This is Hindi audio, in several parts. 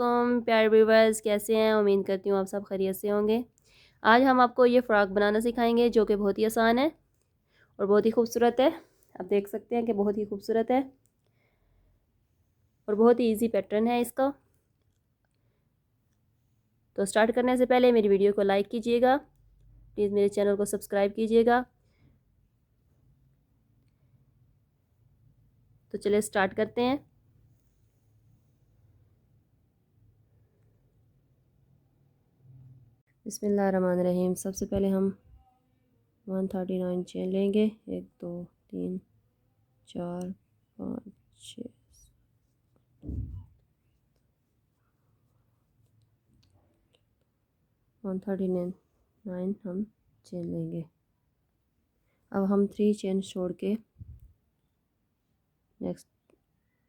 वालेकुम प्यारे व्यूअर्स, कैसे हैं? उम्मीद करती हूँ आप सब खैरियत से होंगे। आज हम आपको ये फ़्रॉक बनाना सिखाएंगे जो कि बहुत ही आसान है और बहुत ही खूबसूरत है। आप देख सकते हैं कि बहुत ही खूबसूरत है और बहुत ही इजी पैटर्न है इसका। तो स्टार्ट करने से पहले मेरी वीडियो को लाइक कीजिएगा, प्लीज़ मेरे चैनल को सब्सक्राइब कीजिएगा। तो चलिए स्टार्ट करते हैं। बिस्मिल्लाहिर्रहमानिर्रहीम। सबसे पहले हम 139 चेन लेंगे। 1 2 3 4 5 6 139 हम चेन लेंगे। अब हम 3 चेन छोड़ के नेक्स्ट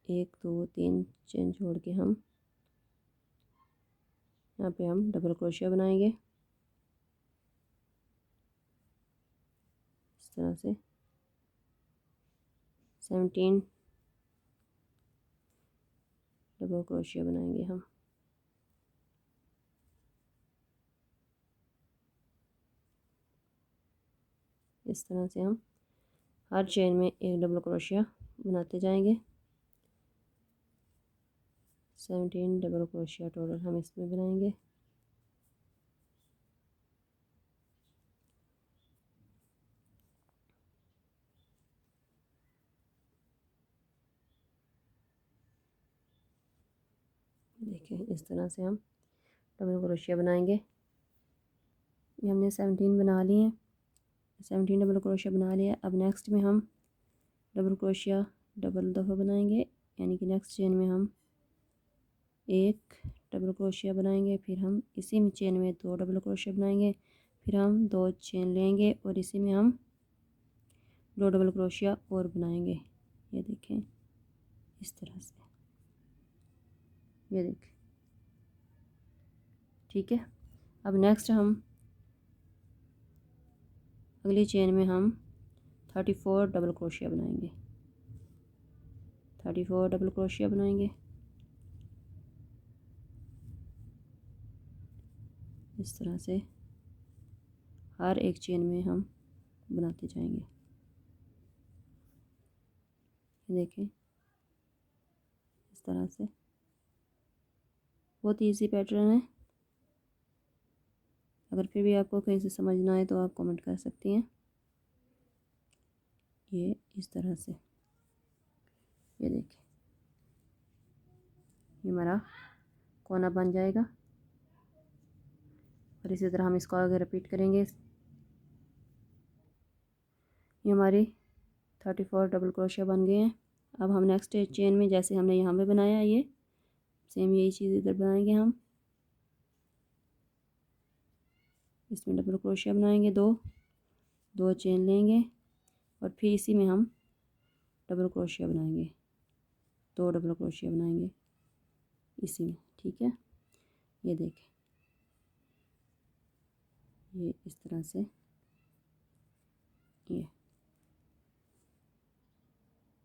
1 2 3 चेन छोड़ के हम यहाँ पे हम डबल क्रोशिया बनाएंगे इस तरह से। 17 डबल क्रोशिया बनाएंगे हम। इस तरह से हम हर चेन में एक डबल क्रोशिया बनाते जाएंगे। 17 डबल क्रोशिया टोटल हम इसमें बनाएंगे। देखिए इस तरह से हम डबल क्रोशिया बनाएंगे। ये हमने 17 बना लिए हैं। 17 डबल क्रोशिया बना लिया। अब नेक्स्ट में हम डबल क्रोशिया डबल दफ़ा बनाएंगे, यानी कि नेक्स्ट चेन में हम एक डबल क्रोशिया बनाएंगे। फिर हम इसी में चेन में 2 डबल क्रोशिया बनाएंगे। फिर हम 2 चेन लेंगे और इसी में हम 2 डबल क्रोशिया और बनाएंगे। ये देखें इस तरह से, ये देखें, ठीक है। अब नेक्स्ट हम अगली चेन में हम 34 डबल क्रोशिया बनाएंगे। 34 डबल क्रोशिया बनाएंगे इस तरह से। हर एक चेन में हम बनाते जाएंगे। देखें इस तरह से, बहुत इजी पैटर्न है। अगर फिर भी आपको कहीं से समझ ना आए तो आप कमेंट कर सकती हैं। ये इस तरह से, ये देखिए, ये हमारा कोना बन जाएगा और इसी तरह हम इसको आगे रिपीट करेंगे। ये हमारी 34 डबल क्रोशिया बन गए हैं। अब हम नेक्स्ट चेन में जैसे हमने यहाँ पे बनाया, ये सेम यही चीज़ इधर बनाएंगे हम। इसमें डबल क्रोशिया बनाएंगे, दो चेन लेंगे और फिर इसी में हम डबल क्रोशिया बनाएंगे, 2 डबल क्रोशिया बनाएंगे इसी में, ठीक है। ये देखें, ये इस तरह से, ये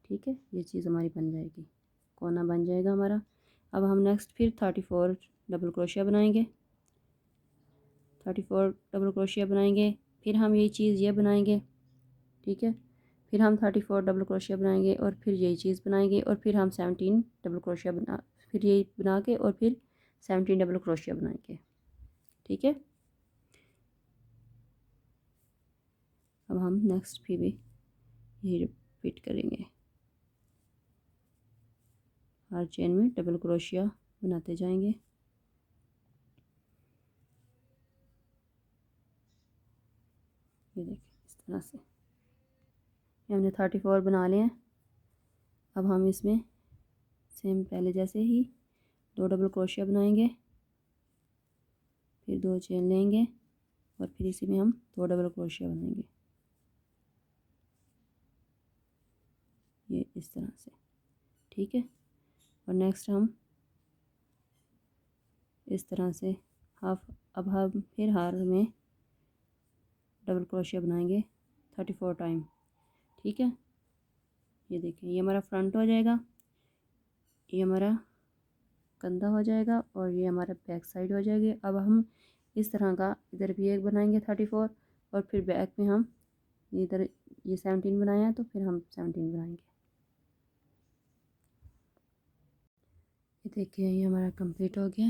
ठीक है। ये चीज़ हमारी बन जाएगी, कोना बन जाएगा हमारा। अब हम नेक्स्ट फिर 34 डबल क्रोशिया बनाएंगे। 34 डबल क्रोशिया बनाएंगे, फिर हम यही चीज़ ये बनाएंगे, ठीक है। फिर हम 34 डबल क्रोशिया बनाएंगे और फिर यही चीज़ बनाएंगे और फिर हम 17 डबल क्रोशिया बना, फिर यही बना के और फिर 17 डबल क्रोशिया बनाएंगे, ठीक है। अब हम नेक्स्ट फिर भी यही रिपीट करेंगे। हर चेन में डबल क्रोशिया बनाते जाएंगे। ये देखिए इस तरह से हमने 34 बना लिए हैं। अब हम इसमें सेम पहले जैसे ही 2 डबल क्रोशिया बनाएंगे, फिर 2 चेन लेंगे और फिर इसी में हम 2 डबल क्रोशिया बनाएंगे, ये इस तरह से, ठीक है। और नेक्स्ट हम इस तरह से हाफ, अब हम फिर हार में डबल क्रोशिया बनाएंगे 34 टाइम, ठीक है। ये देखें, ये हमारा फ्रंट हो जाएगा, ये हमारा कंधा हो जाएगा और ये हमारा बैक साइड हो जाएगी। अब हम इस तरह का इधर भी एक बनाएंगे 34 और फिर बैक में हम इधर ये 17 बनाया है तो फिर हम 17 बनाएंगे। ये देखिए ये हमारा कंप्लीट हो गया।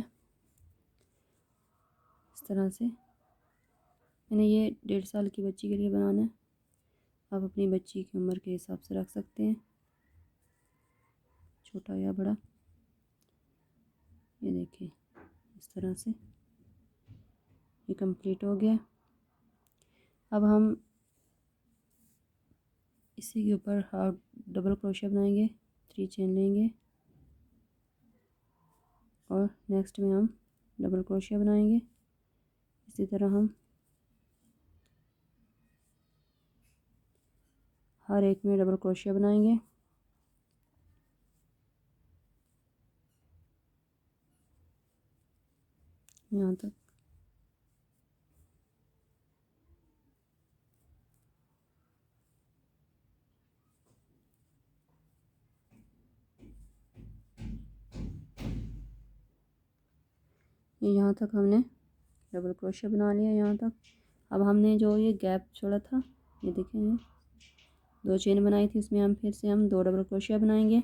इस तरह से मैंने ये 1.5 साल की बच्ची के लिए बनाना है। आप अपनी बच्ची की उम्र के हिसाब से रख सकते हैं, छोटा या बड़ा। ये देखिए इस तरह से ये कंप्लीट हो गया। अब हम इसी के ऊपर हाफ डबल क्रोशिया बनाएंगे, 3 चेन लेंगे और नेक्स्ट में हम डबल क्रोशिया बनाएंगे। इसी तरह हम हर एक में डबल क्रोशिया बनाएंगे। यहाँ तक ये यहाँ तक हमने डबल क्रोशिया बना लिया यहाँ तक। अब हमने जो ये गैप छोड़ा था, ये देखें ये 2 चेन बनाई थी, इसमें हम फिर से हम 2 डबल क्रोशिया बनाएंगे,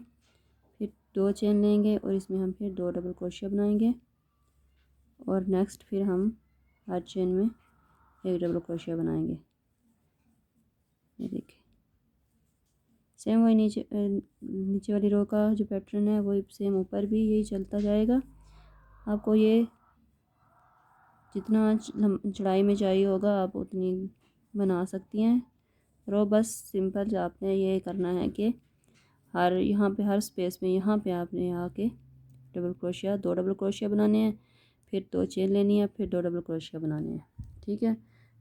फिर 2 चेन लेंगे और इसमें हम फिर 2 डबल क्रोशिया बनाएंगे और नेक्स्ट फिर हम हर चेन में एक डबल क्रोशिया बनाएंगे। ये देखिए सेम वही नीचे वाली रो का जो पैटर्न है वही सेम ऊपर भी यही चलता जाएगा। आपको ये जितना चौड़ाई में चाहिए होगा आप उतनी बना सकती हैं रो। बस सिंपल आपने ये करना है कि हर यहाँ पे हर स्पेस में यहाँ पे आपने यहाँ के डबल क्रोशिया 2 डबल क्रोशिया बनाने हैं, फिर 2 चेन लेनी है, फिर 2 डबल क्रोशिया बनाने हैं। ठीक है,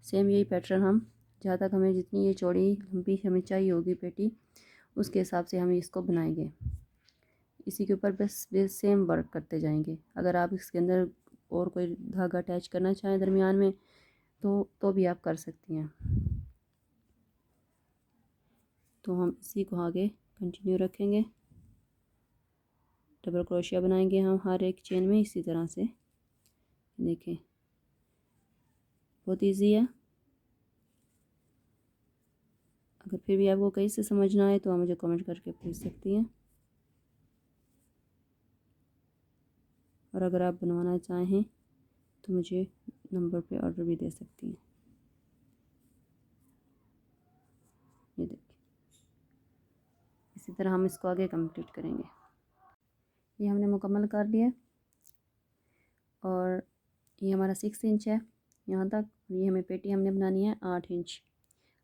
सेम यही पैटर्न हम जहाँ तक हमें जितनी ये चौड़ी लंबी हमें चाहिए होगी पेटी उसके हिसाब से हम इसको बनाएंगे। इसी के ऊपर बस सेम वर्क करते जाएंगे। अगर आप इसके अंदर और कोई धागा अटैच करना चाहें दरमियान में तो भी आप कर सकती हैं। तो हम इसी को आगे कंटिन्यू रखेंगे। डबल क्रोशिया बनाएंगे हम हर एक चेन में इसी तरह से। देखें बहुत इजी है। अगर फिर भी आपको कहीं से समझना आए तो आप मुझे कमेंट करके पूछ सकती हैं और अगर आप बनवाना चाहें तो मुझे नंबर पे ऑर्डर भी दे सकती हैं। ये देखिए इसी तरह हम इसको आगे कंप्लीट करेंगे। ये हमने मुकम्मल कर लिया और ये हमारा 6 इंच है यहाँ तक। ये हमें पेटी हमने बनानी है 8 इंच।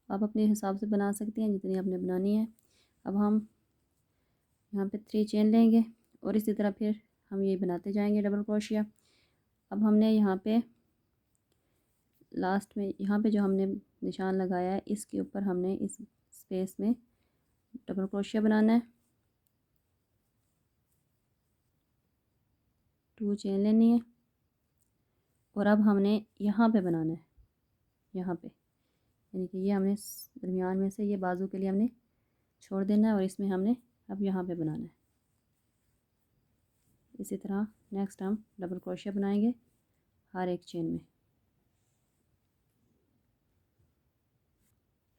आप अपने हिसाब से बना सकती हैं जितनी आपने बनानी है। अब हम यहाँ पे 3 चेन लेंगे और इसी तरह फिर हम ये बनाते जाएंगे डबल क्रोशिया। अब हमने यहाँ पे लास्ट में यहाँ पे जो हमने निशान लगाया है इसके ऊपर हमने इस स्पेस में डबल क्रोशिया बनाना है। 2 चेन लेनी है और अब हमने यहाँ पे बनाना है, यहाँ पे यानी कि ये हमने दरमियान में से ये बाजू के लिए हमने छोड़ देना है और इसमें हमने अब यहाँ पे बनाना है। इसी तरह नेक्स्ट हम डबल क्रोशिया बनाएंगे हर एक चेन में।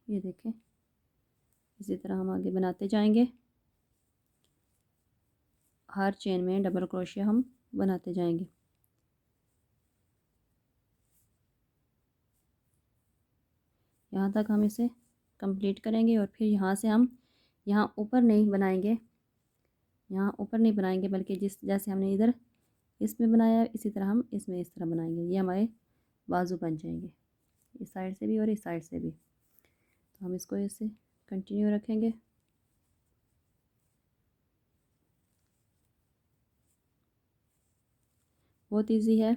ये देखें इसी तरह हम आगे बनाते जाएंगे। हर चेन में डबल क्रोशिया हम बनाते जाएंगे। यहाँ तक हम इसे कंप्लीट करेंगे और फिर यहाँ से हम यहाँ ऊपर नहीं बनाएंगे, यहाँ ऊपर नहीं बनाएंगे बल्कि जैसे हमने इधर इसमें बनाया इसी तरह हम इसमें इस तरह बनाएंगे। ये हमारे बाजू बन जाएंगे इस साइड से भी और इस साइड से भी। तो हम इसको ऐसे कंटिन्यू रखेंगे। बहुत इजी है।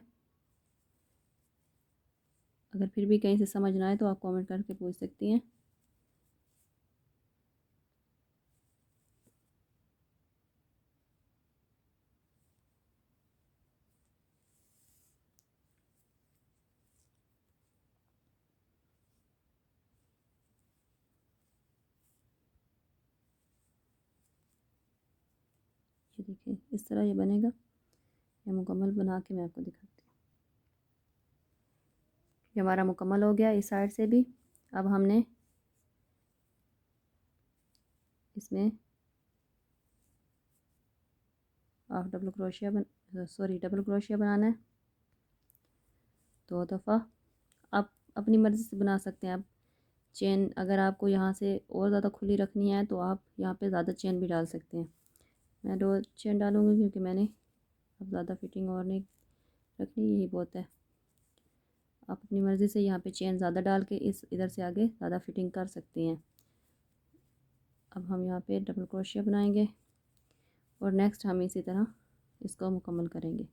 अगर फिर भी कहीं से समझ ना आए तो आप कमेंट करके पूछ सकती हैं। ये देखिए इस तरह ये बनेगा। ये मुकम्मल बना के मैं आपको दिखाती हूँ। ये हमारा मुकम्मल हो गया इस साइड से भी। अब हमने इसमें डबल क्रोशिया बनाना है 2 दफ़ा। आप अपनी मर्ज़ी से बना सकते हैं। आप चेन अगर आपको यहाँ से और ज़्यादा खुली रखनी है तो आप यहाँ पे ज़्यादा चेन भी डाल सकते हैं। मैं 2 चेन डालूँगी क्योंकि मैंने अब ज़्यादा फिटिंग और नहीं रखनी, यही बहुत है। आप अपनी मर्ज़ी से यहाँ पे चेन ज़्यादा डाल के इस इधर से आगे ज़्यादा फिटिंग कर सकती हैं। अब हम यहाँ पे डबल क्रोशिया बनाएंगे और नेक्स्ट हम इसी तरह इसको मुकम्मल करेंगे।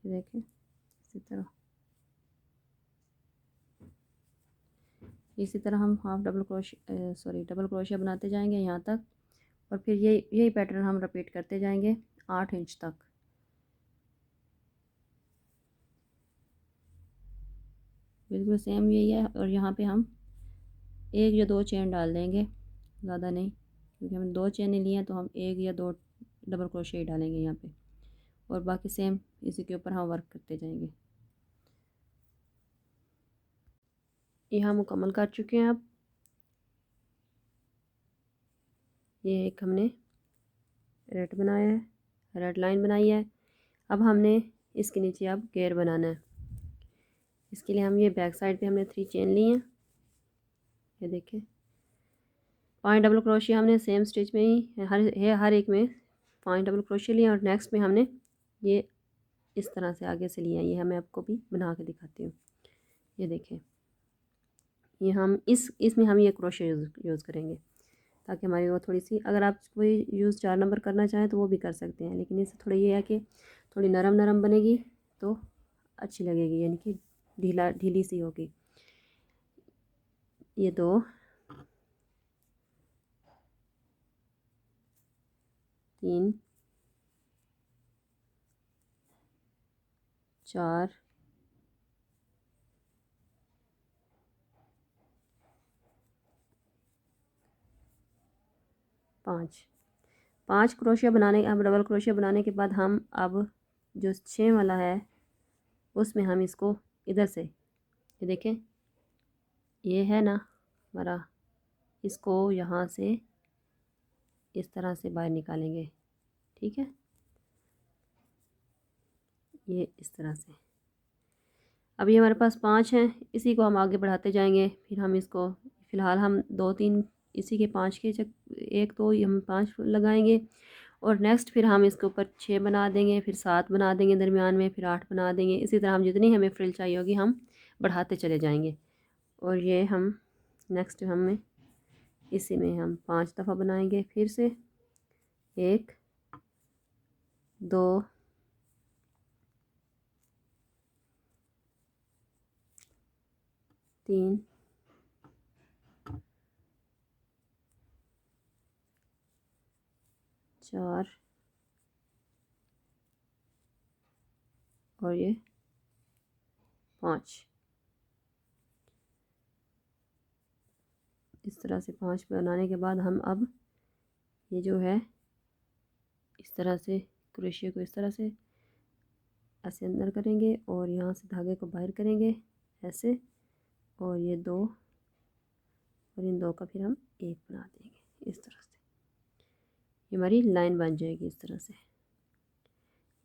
देखें इसी तरह हम डबल क्रोशिया बनाते जाएंगे यहाँ तक, और फिर यही पैटर्न हम रिपीट करते जाएंगे 8 इंच तक। बिल्कुल सेम यही है। और यहाँ पे हम 1 या 2 चेन डाल देंगे, ज़्यादा नहीं, क्योंकि हमने 2 चेनें ली हैं तो हम 1 या 2 डबल क्रोशिया ही डालेंगे यहाँ पे, और बाकी सेम इसी के ऊपर हम वर्क करते जाएंगे। यहाँ मुकम्मल कर चुके हैं। अब ये एक हमने रेड बनाया है, रेड लाइन बनाई है। अब हमने इसके नीचे अब घेर बनाना है। इसके लिए हम ये बैक साइड पे हमने 3 चेन ली हैं। ये देखें 5 डबल क्रोशिया हमने सेम स्टिच में ही हर एक में 5 डबल क्रोशिया लिए, और नेक्स्ट में हमने ये इस तरह से आगे से लिया। ये मैं आपको भी बना के दिखाती हूँ। ये देखें, ये हम इसमें हम ये क्रोशिया यूज़ करेंगे ताकि हमारी वो थोड़ी सी, अगर आप कोई यूज़ 4 नंबर करना चाहें तो वो भी कर सकते हैं, लेकिन इससे थोड़ा ये है कि थोड़ी नरम नरम बनेगी तो अच्छी लगेगी, यानी कि ढीली सी होगी। ये 2 3 4 5 क्रोशिया बनाने, अब डबल क्रोशिया बनाने के बाद हम अब जो 6 वाला है उसमें हम इसको इधर से, ये देखें ये है ना हमारा, इसको यहाँ से इस तरह से बाहर निकालेंगे। ठीक है, ये इस तरह से। अब ये हमारे पास 5 हैं, इसी को हम आगे बढ़ाते जाएंगे। फिर हम इसको फ़िलहाल हम 2-3 इसी के 5 के एक तो हम 5 लगाएंगे, और नेक्स्ट फिर हम इसके ऊपर 6 बना देंगे, फिर 7 बना देंगे दरमियान में, फिर 8 बना देंगे। इसी तरह हम जितनी हमें फ्रिल चाहिए होगी हम बढ़ाते चले जाएंगे। और ये हम नेक्स्ट हमें इसी में हम 5 दफ़ा बनाएंगे। फिर से 1 2 3 4 और ये 5। इस तरह से 5 बनाने के बाद हम अब ये जो है इस तरह से क्रोशिया को इस तरह से ऐसे अंदर करेंगे और यहाँ से धागे को बाहर करेंगे ऐसे, और ये 2 और इन 2 का फिर हम 1 बना देंगे। इस तरह से ये हमारी लाइन बन जाएगी इस तरह से।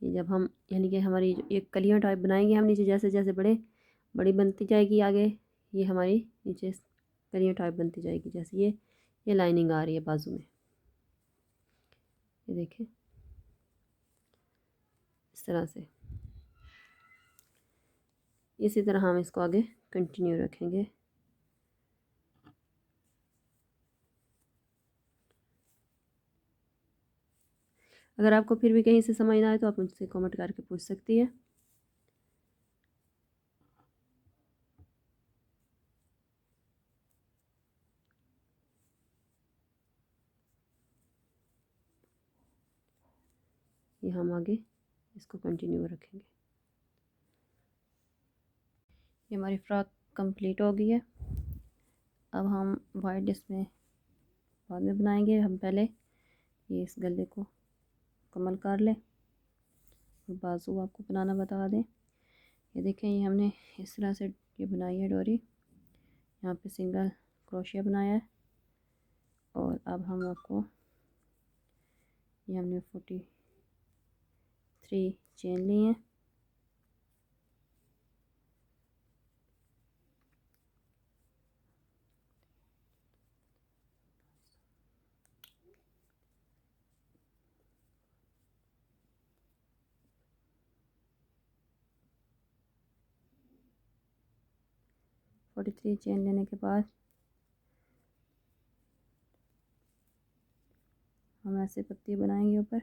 ये जब हम यानी कि हमारी एक कलियाँ टाइप बनाएंगे हम नीचे, जैसे जैसे बड़ी बनती जाएगी आगे, ये हमारी नीचे कलियाँ टाइप बनती जाएगी। जैसे ये लाइनिंग आ रही है बाजू में, ये देखें इस तरह से। इसी तरह हम इसको आगे कंटिन्यू रखेंगे। अगर आपको फिर भी कहीं से समझ ना आए तो आप मुझसे कमेंट करके पूछ सकती है। ये हम आगे इसको कंटिन्यू रखेंगे। ये हमारी फ्रॉक कंप्लीट हो गई है। अब हम वाइट इसमें बाद में बनाएंगे। हम पहले ये इस गले को मुकम्मल कर लें और बाजू आपको बनाना बता दें। ये देखें, ये हमने इस तरह से ये बनाई है डोरी। यहाँ पे सिंगल क्रोशिया बनाया है और अब हम आपको ये हमने 43 चेन ली हैं। फोर्टी थ्री चेन लेने के बाद हम ऐसे पत्ती बनाएंगे ऊपर।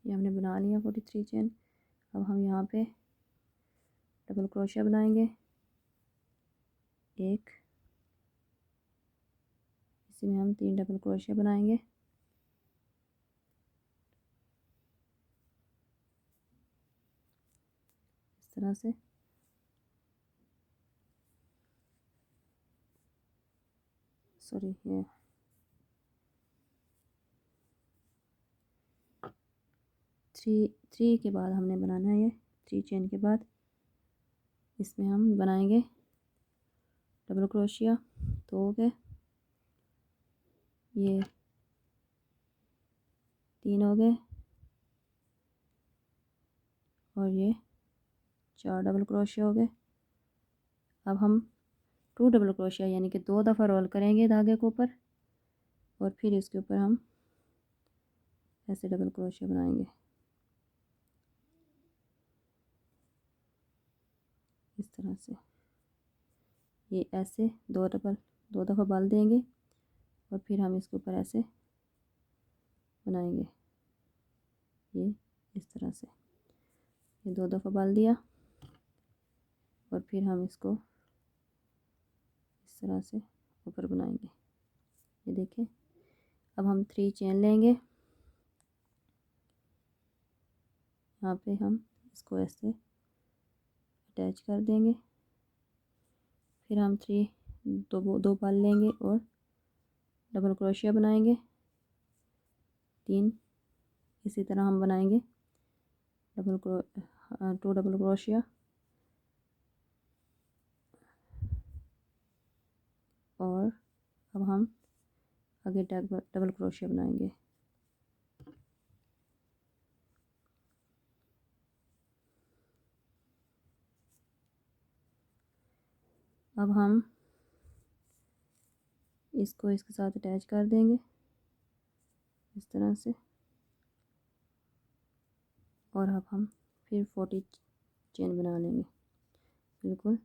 ये हमने बना लिया 43 चेन। अब हम यहाँ पे डबल क्रोशिया बनाएंगे एक, इसी में हम 3 डबल क्रोशिया बनाएंगे। इस तरह से सॉरी ये थ्री के बाद हमने बनाना है। ये 3 चेन के बाद इसमें हम बनाएंगे डबल क्रोशिया। तो हो गए, ये 3 हो गए और ये 4 डबल क्रोशिया हो गए। अब हम 2 डबल क्रोशिया यानी कि 2 दफ़ा रोल करेंगे धागे के ऊपर और फिर इसके ऊपर हम ऐसे डबल क्रोशिया बनाएंगे। इस तरह से ये ऐसे 2 दफ़ा बाल देंगे और फिर हम इसके ऊपर ऐसे बनाएंगे। ये इस तरह से ये 2 दफ़ा बाल दिया और फिर हम इसको इस तरह से ऊपर बनाएंगे। ये देखें, अब हम 3 चेन लेंगे। यहाँ पे हम इसको ऐसे अटैच कर देंगे। फिर हम दो बाल लेंगे और डबल क्रोशिया बनाएंगे 3। इसी तरह हम बनाएंगे 2 डबल क्रोशिया और अब हम आगे डबल क्रोशिया बनाएंगे। अब हम इसको इसके साथ अटैच कर देंगे इस तरह से और अब हम फिर 40 चेन बना लेंगे बिल्कुल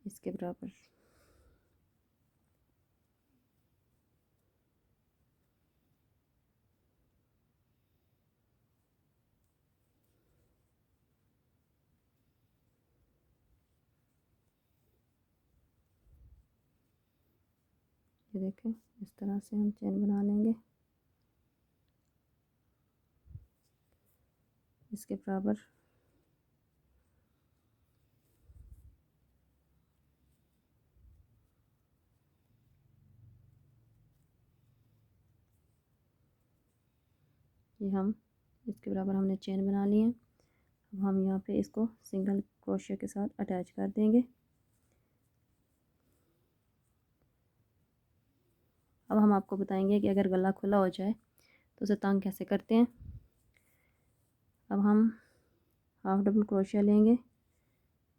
इसके बराबर। ये देखें, इस तरह से हम चेन बना लेंगे इसके बराबर। ये हम इसके बराबर हमने चेन बना ली है। अब हम यहाँ पे इसको सिंगल क्रोशिया के साथ अटैच कर देंगे। अब हम आपको बताएंगे कि अगर गला खुला हो जाए तो उसे तंग कैसे करते हैं। अब हम हाफ डबल क्रोशिया लेंगे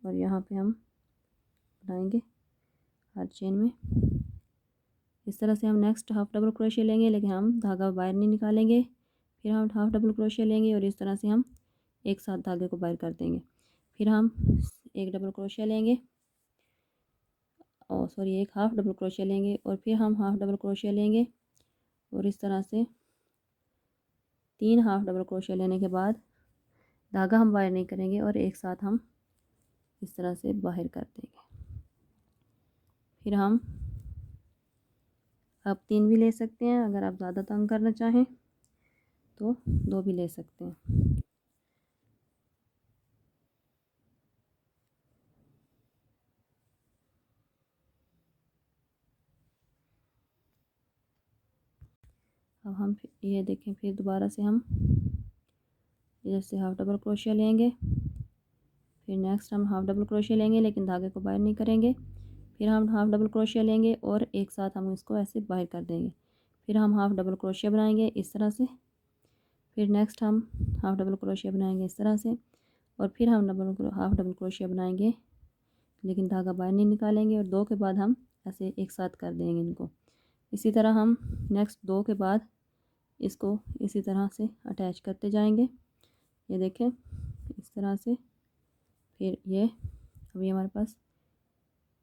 और यहाँ पे हम बनाएंगे हर चेन में। इस तरह से हम नेक्स्ट हाफ डबल क्रोशिया लेंगे, लेकिन हम धागा बाहर नहीं निकालेंगे। फिर हम हाफ डबल क्रोशिया लेंगे और इस तरह से हम एक साथ धागे को बाहर कर देंगे। फिर हम एक डबल क्रोशिया लेंगे और सॉरी एक हाफ डबल क्रोशिया लेंगे और फिर हम हाफ डबल क्रोशिया लेंगे और इस तरह से 3 हाफ डबल क्रोशिया लेने के बाद धागा हम बाहर नहीं करेंगे और एक साथ हम इस तरह से बाहर कर देंगे। फिर हम आप 3 भी ले सकते हैं, अगर आप ज़्यादा तंग करना चाहें तो 2 भी ले सकते हैं। अब हम ये देखें, फिर दोबारा से हम इधर से हाफ डबल क्रोशिया लेंगे, फिर नेक्स्ट हम हाफ डबल क्रोशिया लेंगे लेकिन धागे को बाहर नहीं करेंगे, फिर हम हाफ डबल क्रोशिया लेंगे और एक साथ हम इसको ऐसे बाहर कर देंगे, फिर हम हाफ डबल क्रोशिया बनाएंगे इस तरह से, फिर नेक्स्ट हम हाफ डबल क्रोशिया बनाएंगे इस तरह से, और फिर हम हाफ डबल क्रोशिया बनाएंगे लेकिन धागा बाहर नहीं निकालेंगे, और 2 के बाद हम ऐसे एक साथ कर देंगे इनको। इसी तरह हम नेक्स्ट 2 के बाद इसको इसी तरह से अटैच करते जाएंगे। ये देखें इस तरह से, फिर ये अभी हमारे पास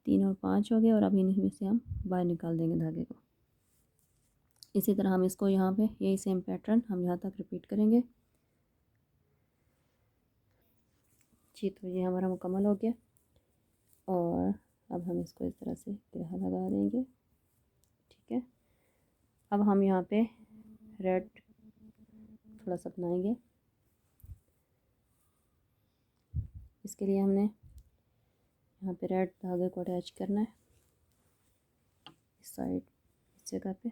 3 और 5 हो गए, और अभी इनमें से हम बाहर निकाल देंगे धागे को। इसी तरह हम इसको यहाँ पे यही सेम पैटर्न हम यहाँ तक रिपीट करेंगे। जी, तो ये हमारा मुकम्मल हो गया, और अब हम इसको इस तरह से ग्रह लगा देंगे। ठीक है, अब हम यहाँ पे रेड थोड़ा सा बनाएंगे। इसके लिए हमने यहाँ पे रेड धागे को अटैच करना है इस साइड, इस जगह पे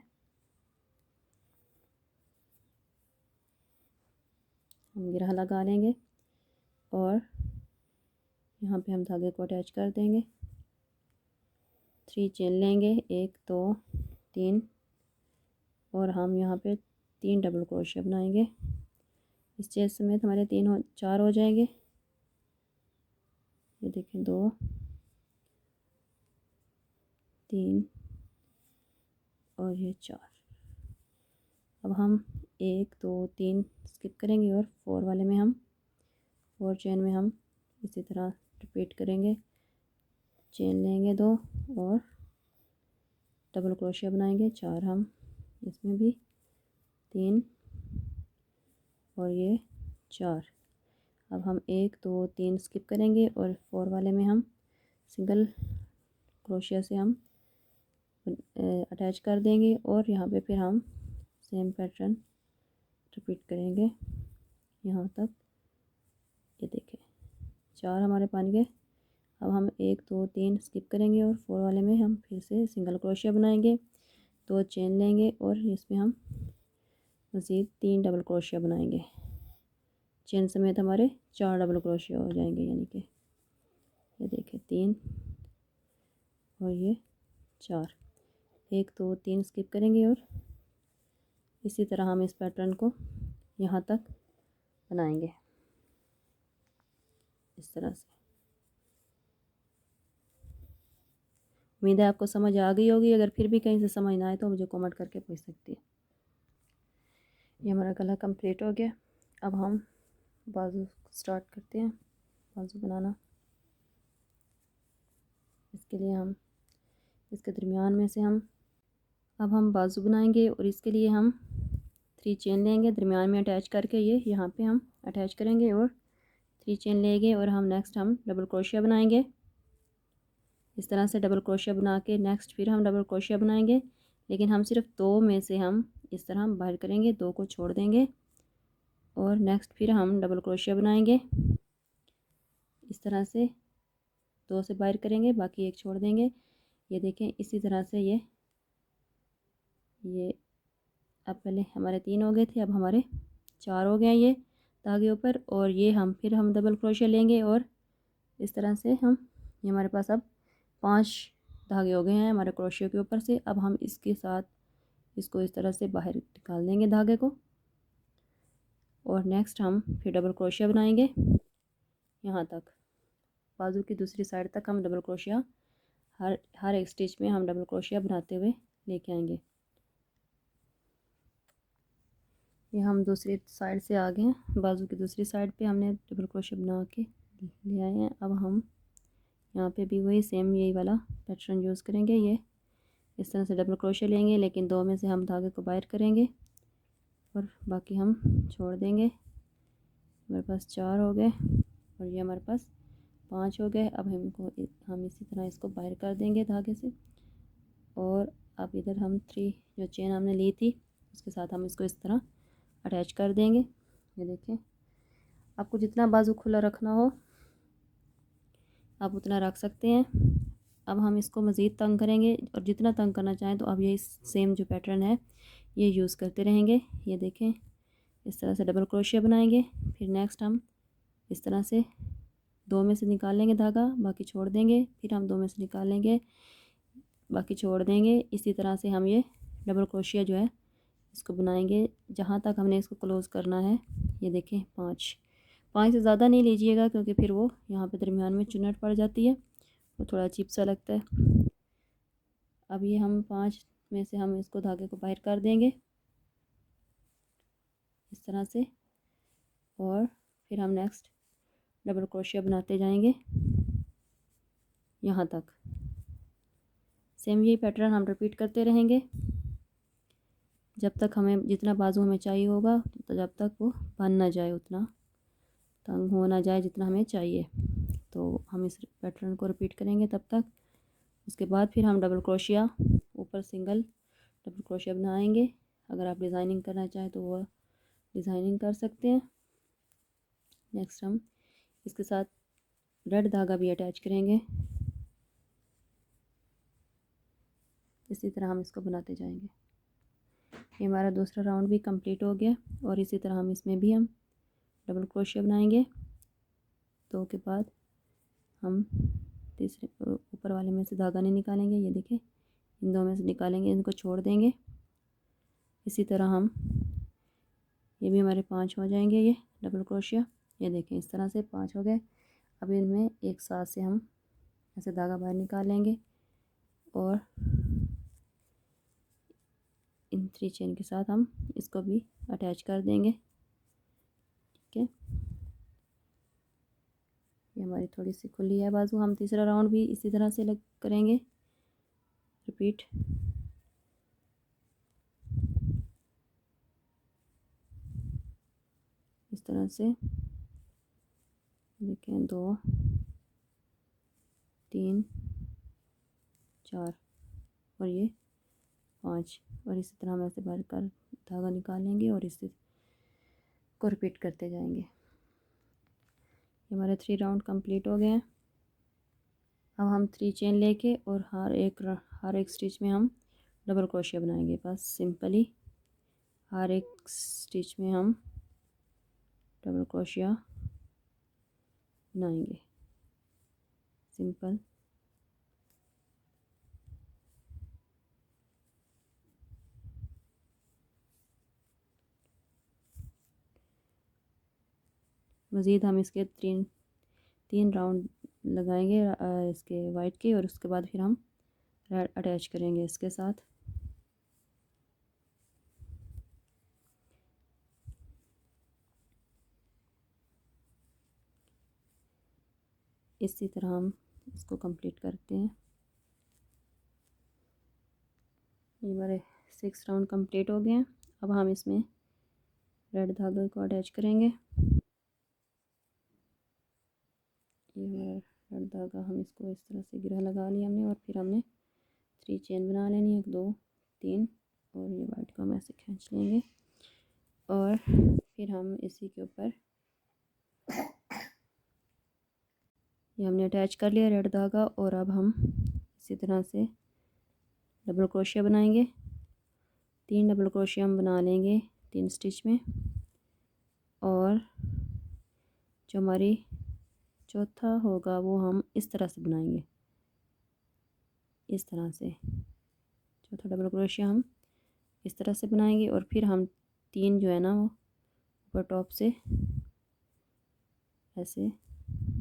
हम गिरह लगा लेंगे और यहाँ पे हम धागे को अटैच कर देंगे। 3 चेन लेंगे, 1 2 3, और हम यहाँ पे 3 डबल क्रोशिया बनाएंगे। इस चेन समेत हमारे 4 हो जाएंगे। ये देखें 2 3 और ये 4। अब हम 1 2 3 स्किप करेंगे और 4 वाले में हम 4 चेन में हम इसी तरह रिपीट करेंगे। चेन लेंगे 2 और डबल क्रोशिया बनाएंगे 4, हम इसमें भी 3 और ये 4। अब हम 1 2 3 स्किप करेंगे और 4 वाले में हम सिंगल क्रोशिया से हम अटैच कर देंगे, और यहाँ पे फिर हम सेम पैटर्न रिपीट करेंगे यहाँ तक। ये देखें 4 हमारे बन गए। अब हम 1 2 3 स्किप करेंगे और 4 वाले में हम फिर से सिंगल क्रोशिया बनाएंगे, 2 चेन लेंगे और इसमें हम मज़ीद 3 डबल क्रोशिया बनाएंगे। चेन समेत हमारे 4 डबल क्रोशिया हो जाएंगे, यानी कि ये देखें 3 और ये 4। 1 2 3 स्किप करेंगे और इसी तरह हम इस पैटर्न को यहाँ तक बनाएंगे इस तरह से। उम्मीद है आपको समझ आ गई होगी। अगर फिर भी कहीं से समझ ना आए तो मुझे कमेंट करके पूछ सकती है। ये हमारा गला कंप्लीट हो गया। अब हम बाजू स्टार्ट करते हैं, बाजू बनाना। इसके लिए हम इसके दरमियान में से अब हम बाजू बनाएंगे, और इसके लिए हम 3 चेन लेंगे, दरमियान में अटैच करके ये यहाँ पे हम अटैच करेंगे और 3 चेन लेंगे, और हम नेक्स्ट हम डबल क्रोशिया बनाएंगे। इस तरह से डबल क्रोशिया बना के नेक्स्ट फिर हम डबल क्रोशिया बनाएंगे, लेकिन हम सिर्फ 2 में से हम इस तरह बाहर करेंगे, 2 को छोड़ देंगे, और नेक्स्ट फिर हम डबल क्रोशिया बनाएंगे। इस तरह से 2 से बाहर करेंगे, बाकी 1 छोड़ देंगे। ये देखें इसी तरह से ये अब पहले हमारे 3 हो गए थे, अब हमारे 4 हो गए हैं ये धागे ऊपर, और ये फिर हम डबल क्रोशिया लेंगे, और इस तरह से ये हमारे पास अब 5 धागे हो गए हैं हमारे क्रोशिया के ऊपर से। अब हम इसके साथ इसको इस तरह से बाहर निकाल देंगे धागे को, और नेक्स्ट हम फिर डबल क्रोशिया बनाएंगे यहाँ तक, बाजू की दूसरी साइड तक हम डबल क्रोशिया हर एक स्टिच में हम डबल क्रोशिया बनाते हुए लेके आएंगे। ये हम दूसरी साइड से आ गए हैं, बाजू की दूसरी साइड पे हमने डबल क्रोशिया बना के ले आए हैं। अब हम यहाँ पे भी वही सेम यही वाला पैटर्न यूज़ करेंगे। ये इस तरह से डबल क्रोशिया लेंगे, लेकिन 2 में से हम धागे को बाहर करेंगे और बाकी हम छोड़ देंगे। हमारे पास 4 हो गए और ये हमारे पास 5 हो गए। अब हम इसी तरह इसको बाहर कर देंगे धागे से, और अब इधर हम 3 जो चेन हमने ली थी उसके साथ हम इसको इस तरह अटैच कर देंगे। ये देखें, आपको जितना बाजू खुला रखना हो आप उतना रख सकते हैं। अब हम इसको मज़ीद तंग करेंगे और जितना तंग करना चाहें तो अब ये सेम जो पैटर्न है ये यूज़ करते रहेंगे। ये देखें, इस तरह से डबल क्रोशिया बनाएंगे। फिर नेक्स्ट हम इस तरह से 2 में से निकाल लेंगे धागा, बाकी छोड़ देंगे। फिर हम 2 में से निकालेंगे, बाकी छोड़ देंगे। इसी तरह से हम ये डबल क्रोशिया जो है इसको बनाएंगे जहाँ तक हमने इसको क्लोज़ करना है। ये देखें, 5 से ज़्यादा नहीं लीजिएगा क्योंकि फिर वो यहाँ पे दरमियान में चुन्नट पड़ जाती है, वो थोड़ा अजीब सा लगता है। अब ये हम 5 में से हम इसको धागे को बाहर कर देंगे इस तरह से, और फिर हम नेक्स्ट डबल क्रोशिया बनाते जाएंगे यहाँ तक। सेम यही पैटर्न हम रिपीट करते रहेंगे जब तक हमें जितना बाजू हमें चाहिए होगा, तो जब तक वो बन ना जाए, उतना तंग हो ना जाए जितना हमें चाहिए। तो हम इस पैटर्न को रिपीट करेंगे तब तक। उसके बाद फिर हम डबल क्रोशिया ऊपर सिंगल डबल क्रोशिया बनाएंगे। अगर आप डिज़ाइनिंग करना चाहें तो वो डिज़ाइनिंग कर सकते हैं। नेक्स्ट हम इसके साथ रेड धागा भी अटैच करेंगे। इसी तरह हम इसको बनाते जाएंगे। ये हमारा दूसरा राउंड भी कंप्लीट हो गया और इसी तरह हम इसमें भी हम डबल क्रोशिया बनाएंगे। 2 के बाद हम तीसरे ऊपर वाले में से धागा नहीं निकालेंगे। ये देखें, इन 2 में से निकालेंगे, इनको छोड़ देंगे। इसी तरह हम ये भी हमारे 5 हो जाएंगे ये डबल क्रोशिया। ये देखें, इस तरह से 5 हो गए। अब इनमें एक साथ से हम ऐसे धागा बाहर निकालेंगे और इन 3 चेन के साथ हम इसको भी अटैच कर देंगे। ठीक है, ये हमारी थोड़ी सी खुली है बाजू। हम तीसरा राउंड भी इसी तरह से करेंगे रिपीट। इस तरह से देखें, 2 3 4 और ये 5, और इसी तरह हम ऐसे बाहर कर धागा निकालेंगे और इसी को रिपीट करते जाएंगे। ये हमारे 3 राउंड कंप्लीट हो गए हैं। अब हम 3 चेन लेके और हर एक स्टिच में हम डबल क्रोशिया बनाएंगे। बस सिंपली हर एक स्टिच में हम डबल क्रोशिया बनाएंगे, सिंपल। मज़ीद हम इसके 3 राउंड लगाएंगे इसके वाइट के, और उसके बाद फिर हम रेड अटैच करेंगे इसके साथ। इसी तरह हम इसको कंप्लीट करते हैं। ये हमारे 6 राउंड कंप्लीट हो गए हैं। अब हम इसमें रेड धागे को अटैच करेंगे। ये हमारा रेड धागा, हम इसको इस तरह से गिरा लगा लिया हमने, और फिर हमने 3 चेन बना लेनी है, 1 2 3, और ये वाइट को हम ऐसे खींच लेंगे और फिर हम इसी के ऊपर ये हमने अटैच कर लिया रेड धागा। और अब हम इसी तरह से डबल क्रोशिया बनाएंगे। 3 डबल क्रोशिया हम बना लेंगे 3 स्टिच में, और जो हमारी चौथा होगा वो हम इस तरह से बनाएंगे। इस तरह से चौथा डबल क्रोशिया हम इस तरह से बनाएंगे, और फिर हम 3 जो है ना वो ऊपर टॉप से ऐसे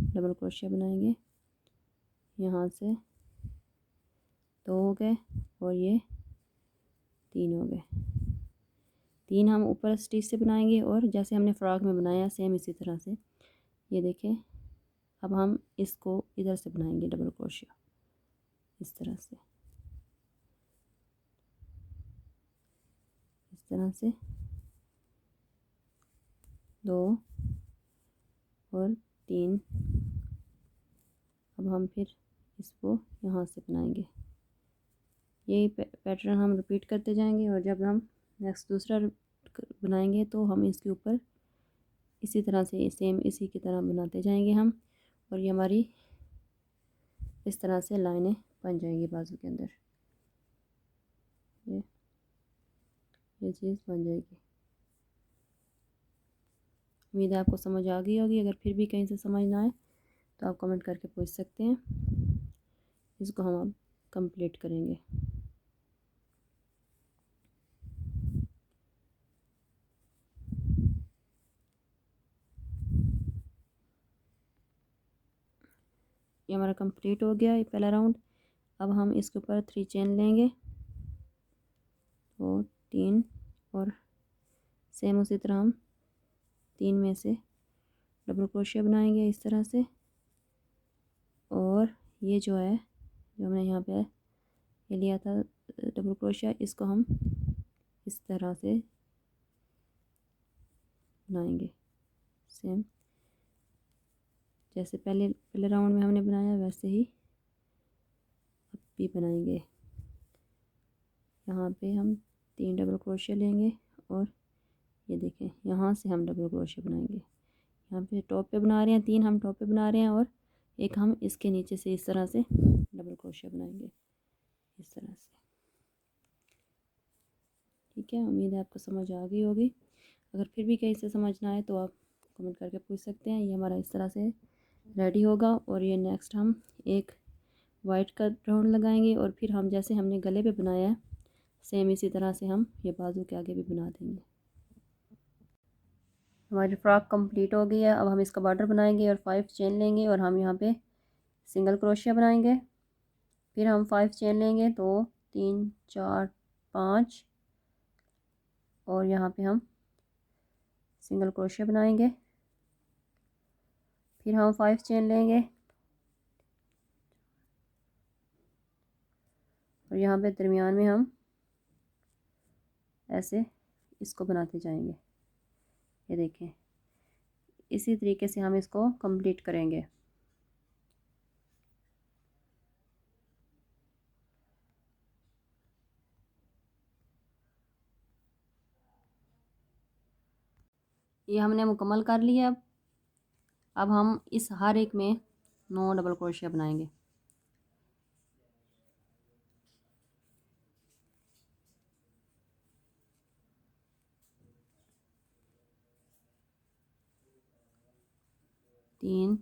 डबल क्रोशिया बनाएंगे। यहाँ से 2 हो गए और ये 3 हो गए। 3 हम ऊपर स्टिच से बनाएंगे, और जैसे हमने फ्रॉक में बनाया सेम इसी तरह से। ये देखें, अब हम इसको इधर से बनाएंगे डबल क्रोशिया इस तरह से, इस तरह से 2 और 3। अब हम फिर इसको यहाँ से बनाएंगे यही पैटर्न हम रिपीट करते जाएंगे और जब हम नेक्स्ट दूसरा बनाएंगे तो हम इसके ऊपर इसी तरह से सेम इसी की तरह बनाते जाएंगे हम, और ये हमारी इस तरह से लाइनें बन जाएंगी बाजू के अंदर। ये चीज़ बन जाएगी। उम्मीद है आपको समझ आ गई होगी। अगर फिर भी कहीं से समझ ना आए तो आप कमेंट करके पूछ सकते हैं। इसको हम अब कंप्लीट करेंगे। ये हमारा कंप्लीट हो गया ये पहला राउंड। अब हम इसके ऊपर 3 चेन लेंगे, तो 3, और सेम उसी तरह हम 3 में से डबल क्रोशिया बनाएंगे इस तरह से। और ये जो है, जो हमने यहाँ पे ये लिया था डबल क्रोशिया, इसको हम इस तरह से बनाएंगे सेम जैसे पहले राउंड में हमने बनाया, वैसे ही अब भी बनाएंगे। यहाँ पे हम 3 डबल क्रोशिया लेंगे और ये देखें यहाँ से हम डबल क्रोशिया बनाएंगे। यहाँ पे टॉप पे बना रहे हैं 3 हम टॉप पे बना रहे हैं, और एक हम इसके नीचे से इस तरह से डबल क्रोशिया बनाएंगे इस तरह से। ठीक है, उम्मीद है आपको समझ आ गई होगी। अगर फिर भी कहीं से समझ ना आए तो आप कमेंट करके पूछ सकते हैं। ये हमारा इस तरह से रेडी होगा। और ये नेक्स्ट हम एक वाइट का राउंड लगाएंगे, और फिर हम जैसे हमने गले पे बनाया है सेम इसी तरह से हम ये बाजू के आगे भी बना देंगे। हमारी फ्रॉक कंप्लीट हो गई है। अब हम इसका बॉर्डर बनाएंगे और 5 चेन लेंगे, और हम यहाँ पे सिंगल क्रोशिया बनाएंगे। फिर हम 5 चेन लेंगे, तो 3 4 5, और यहाँ पे हम सिंगल क्रोशिया बनाएंगे। फिर हम 5 चेन लेंगे, और यहाँ पे दरमियान में हम ऐसे इसको बनाते जाएंगे। ये देखें, इसी तरीके से हम इसको कंप्लीट करेंगे। ये हमने मुकम्मल कर लिया। अब हम इस हर एक में 9 डबल क्रोशिया बनाएंगे। तीन,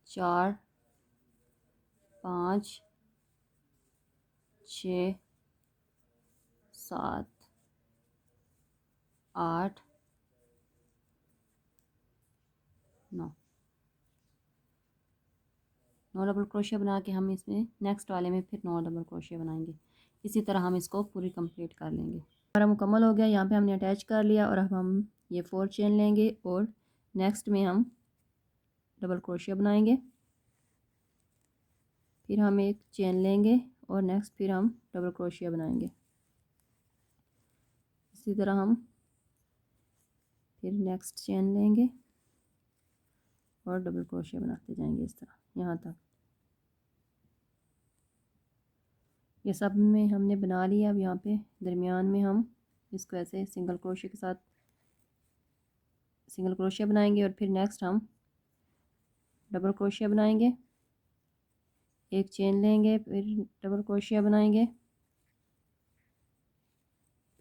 4, 5, 6, 7, 8, 9 डबल क्रोशिया बना के हम इसमें नेक्स्ट वाले में फिर 9 डबल क्रोशिया बनाएंगे। इसी तरह हम इसको पूरी कंप्लीट कर लेंगे। हमारा मुकम्मल हो गया। यहाँ पे हमने अटैच कर लिया, और अब हम ये 4 चेन लेंगे और नेक्स्ट में हम डबल क्रोशिया बनाएंगे। फिर हम एक चेन लेंगे और नेक्स्ट फिर हम डबल क्रोशिया बनाएंगे। इसी तरह हम फिर नेक्स्ट चेन लेंगे और डबल क्रोशिया बनाते जाएंगे इस तरह यहाँ तक। ये सब में हमने बना लिया। अब यहाँ पे दरमियान में हम इसको ऐसे सिंगल क्रोशिया के साथ सिंगल क्रोशिया बनाएंगे, और फिर नेक्स्ट हम डबल क्रोशिया बनाएंगे। एक चेन लेंगे, फिर डबल क्रोशिया बनाएंगे,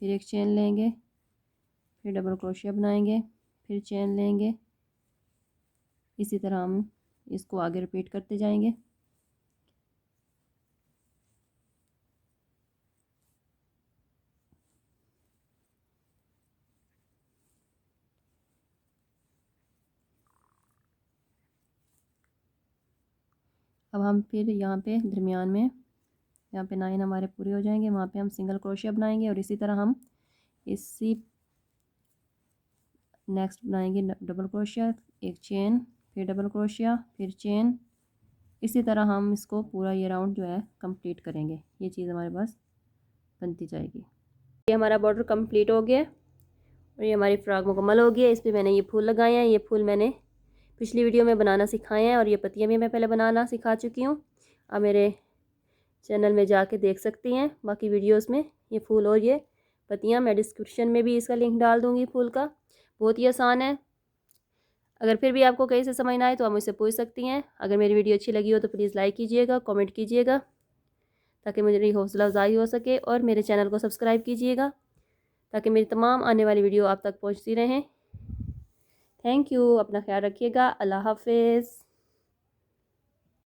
फिर एक चेन लेंगे, फिर डबल क्रोशिया बनाएंगे, फिर चेन लेंगे। इसी तरह हम इसको आगे रिपीट करते जाएंगे। अब हम फिर यहाँ पे दरमियान में यहाँ पे 9 हमारे पूरे हो जाएंगे, वहाँ पे हम सिंगल क्रोशिया बनाएंगे, और इसी तरह हम इसी नेक्स्ट बनाएंगे डबल क्रोशिया, एक चेन, फिर डबल क्रोशिया, फिर चेन। इसी तरह हम इसको पूरा ये राउंड जो है कंप्लीट करेंगे। ये चीज़ हमारे पास बनती जाएगी। ये हमारा बॉर्डर कंप्लीट हो गया और ये हमारी फ्रॉक मुकम्मल हो गई है। इस पर मैंने ये फूल लगाए हैं। ये फूल मैंने पिछली वीडियो में बनाना सिखाए हैं, और ये पत्तियाँ भी मैं पहले बनाना सिखा चुकी हूँ। अब मेरे चैनल में जाके देख सकती हैं। बाकी वीडियोस में ये फूल और ये पत्तियाँ मैं डिस्क्रिप्शन में भी इसका लिंक डाल दूँगी फूल का। बहुत ही आसान है। अगर फिर भी आपको कहीं से समझ ना आए तो आप मुझसे पूछ सकती हैं। अगर मेरी वीडियो अच्छी लगी हो तो प्लीज़ लाइक कीजिएगा, कमेंट कीजिएगा ताकि मेरी हौसला अफजाई हो सके, और मेरे चैनल को सब्सक्राइब कीजिएगा ताकि मेरी तमाम आने वाली वीडियो आप तक पहुँचती रहें। Thank you. अपना ख्याल रखिएगा। अल्लाह हाफिज़।